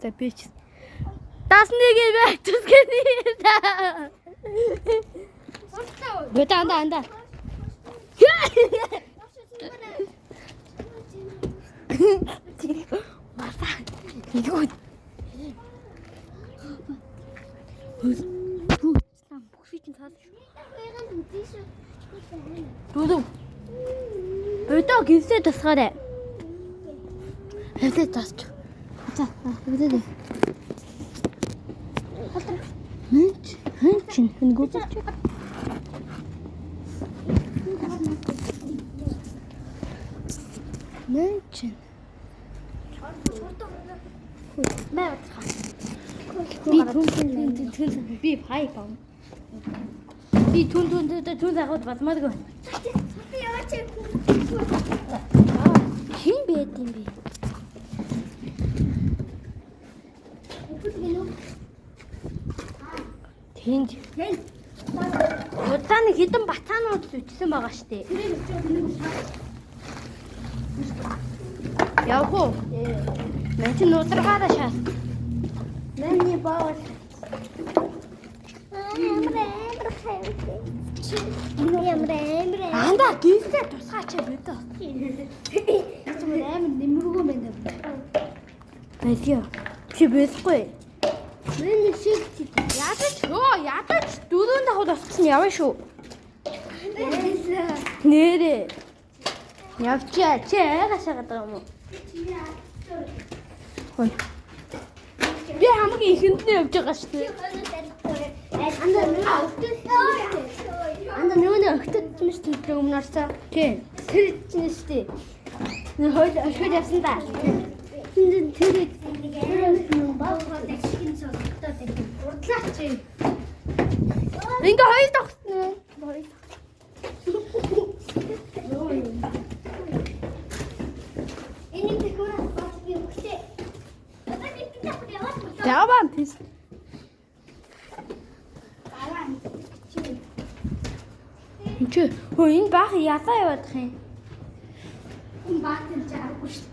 За би ч. Дасныг байтсгэн. Бета анда. Маса. Юу? Слам бүхий чинь цаас шүү. Дүү. Бета гинсээ тасгаарай. Хэвлээ тасч. За, хэвлээ. Хэнч гүзэж. Нэнч. Би пай пам. Би түн захад базмаадаг. Хин бэт юм би. Тэнд. Утааны хідэн батаанууд үтсэн байгаа штэ. Явах уу? Мэн чи нударгаараа шаас. Миний баавал. Анда гисээ тусгаач бэдэ. Ямар амар нэмэргүй байна. Баяа. Чи бэлэхгүй. Миний шиг ядаж дөрөв давхад авчихсан яваа шүү. Нэрээ. Явчаа чи гашаагаад байгаа юм уу? Хой. Би хамгийн ихэндээ явж байгаа шүү дээ. Анда нөгөө өгтөд юмш тэр өмнөрсөө. Тийм. Тэр чинь шүү дээ. Нэг хойл ашиг явсан да. Тэр баахад ашигын цогтой урдлаач. Ингээ хоёр тогтно. Энийг тэгвэл бат би өгчээ. Яваа тийм. Чи хөө энэ баах ядаа явах юм. Энэ баах юм чарахгүй шүү.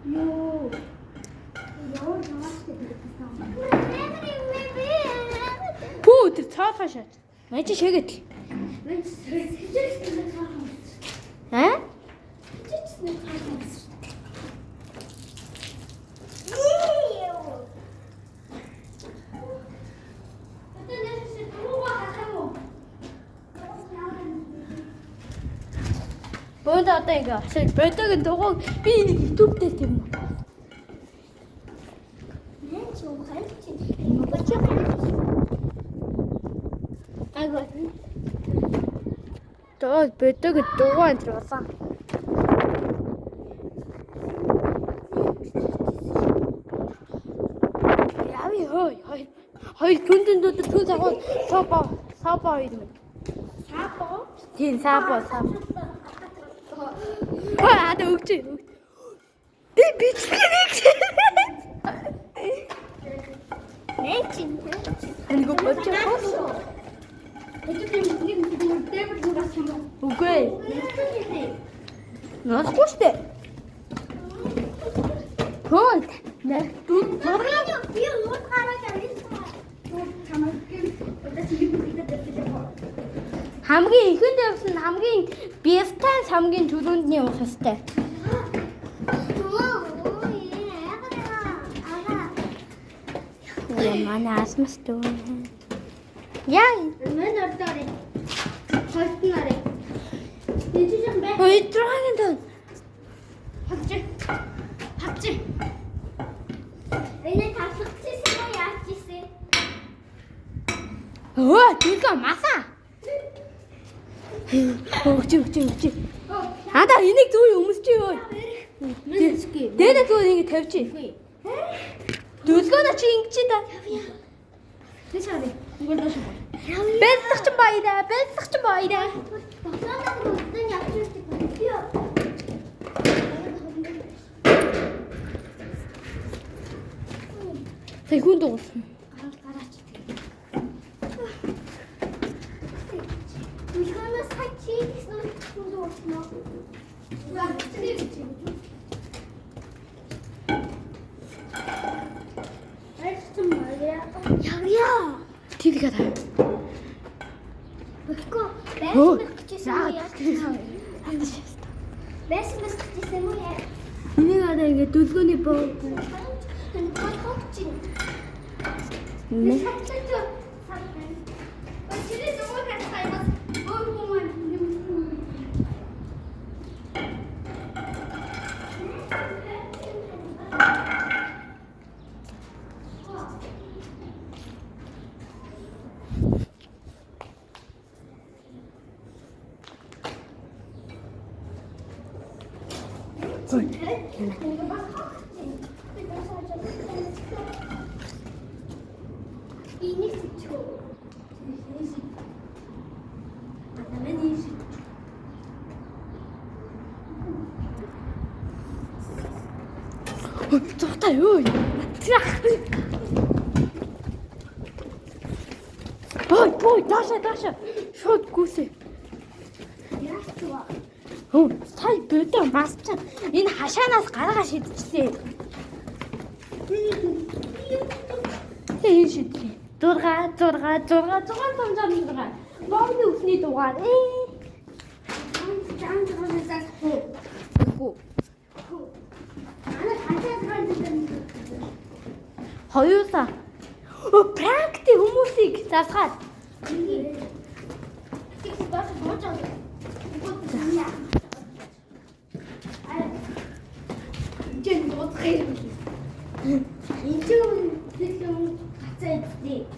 Йоо. Йоо намаатай хэлсэн. Пүү тэр цаашаа. Мэн чи шигэт. Мэн сэжсэн цаашаа. Аа? Сэжсэн цаашаа. Бөөд одоо ингээ ашиг бөөдөг дугуй би нэг YouTube дээр тийм үү. Нэ ч юм хэлчих. Бочоо. Агай. Тоо бөөдөг дугуй энэ болсон. Яви хой. Хоёр түндүүд түн цагууд сапа юм. Сапа? Тийм сапа. Аа дөгч. Би бичлээ. Нэчин. Энийг бочоо. Үгүй. Насгүй штэ. Хөөе. Нэ тут заргаа. Би уу хараа гэсэн. Хамгийн ихэнд явсан хамгийн бестэн хамгийн түрүүнд нь явах хэвээр. Манай асмас дөө. Яа, мэн ордорой. Хостнарэ. Дижижэн бэ. Ой, траагийн дөө. Хавч. Энэ тавсагчсан яач ийсэн. Оо, тийка маса. Өгч. Ада энийг зүү өмсчих ёо. Дээрээ зүү ингэ тавьчих. Дөлгөөнө чи ингэж да. Тэсарэ. Үгээр дэш. Бэлсэгч баяраа. Багсаанаа өдөн явчихдаг байна. Секунд уусна. Гараач. Михаила сачи гэсэн секунд уусна. Яа. Тийгээ таа. Бэхгүй. Байсан гэсэн юм яа. Энийг арай ингэ дүлгөөний боо. Зогтой юу? Трах. Бой, даша. Шууд гүсээ. Яачваа. Хөө, сая бөдөө масч. Энэ хашаанаас гаргаа шидчихлээ. Хэн шидлээ? 6. Бомны үсний дугаар. Хоёулаа. Практик хүмүүсийг засгаад.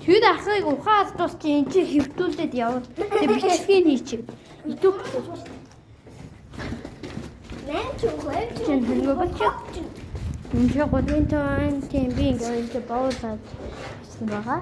Тэд ахыг ухаас тусч энэ чи хэвтүүлээд явна. Тэгээ бичлэгийг хийчих. Идүү. Энэ ч годын тань тийм би ингээд боолаад ирсэн байгаа.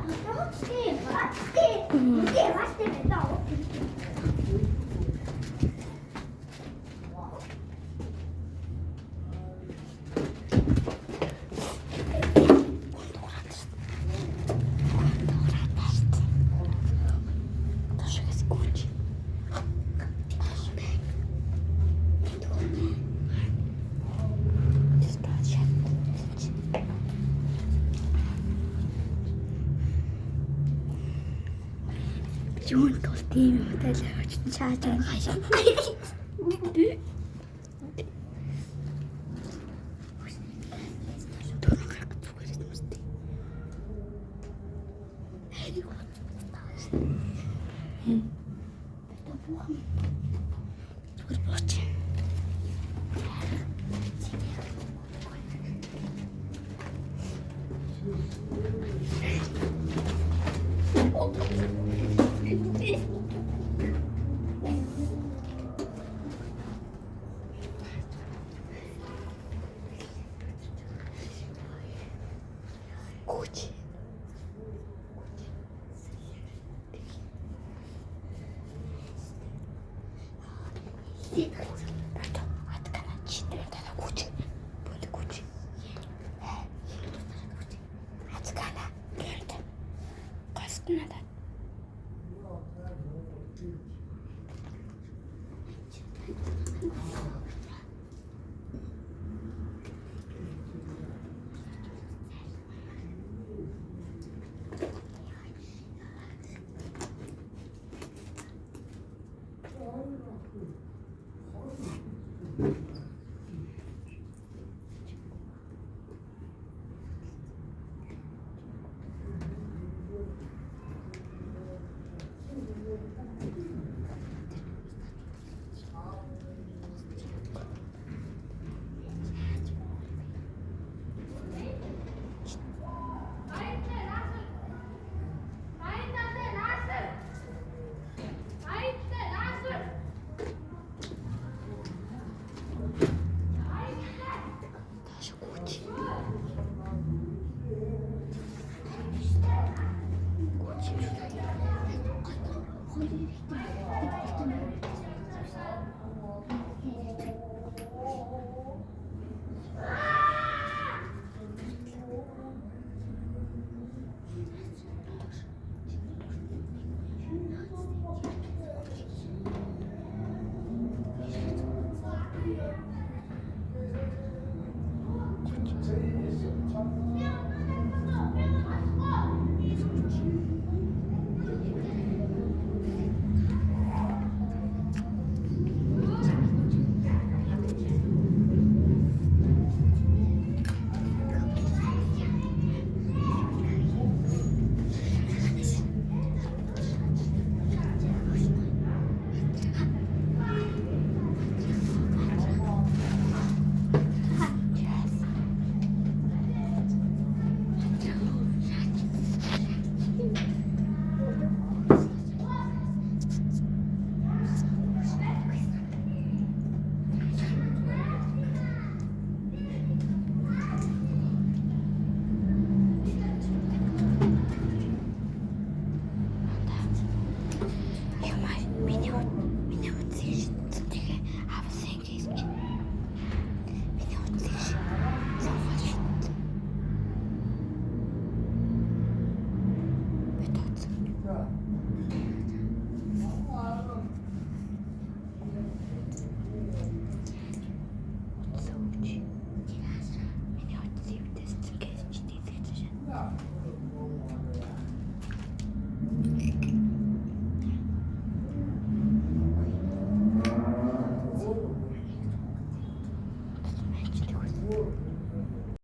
Юунд бол тийм юм даа ч чааж байгаа. Gucci.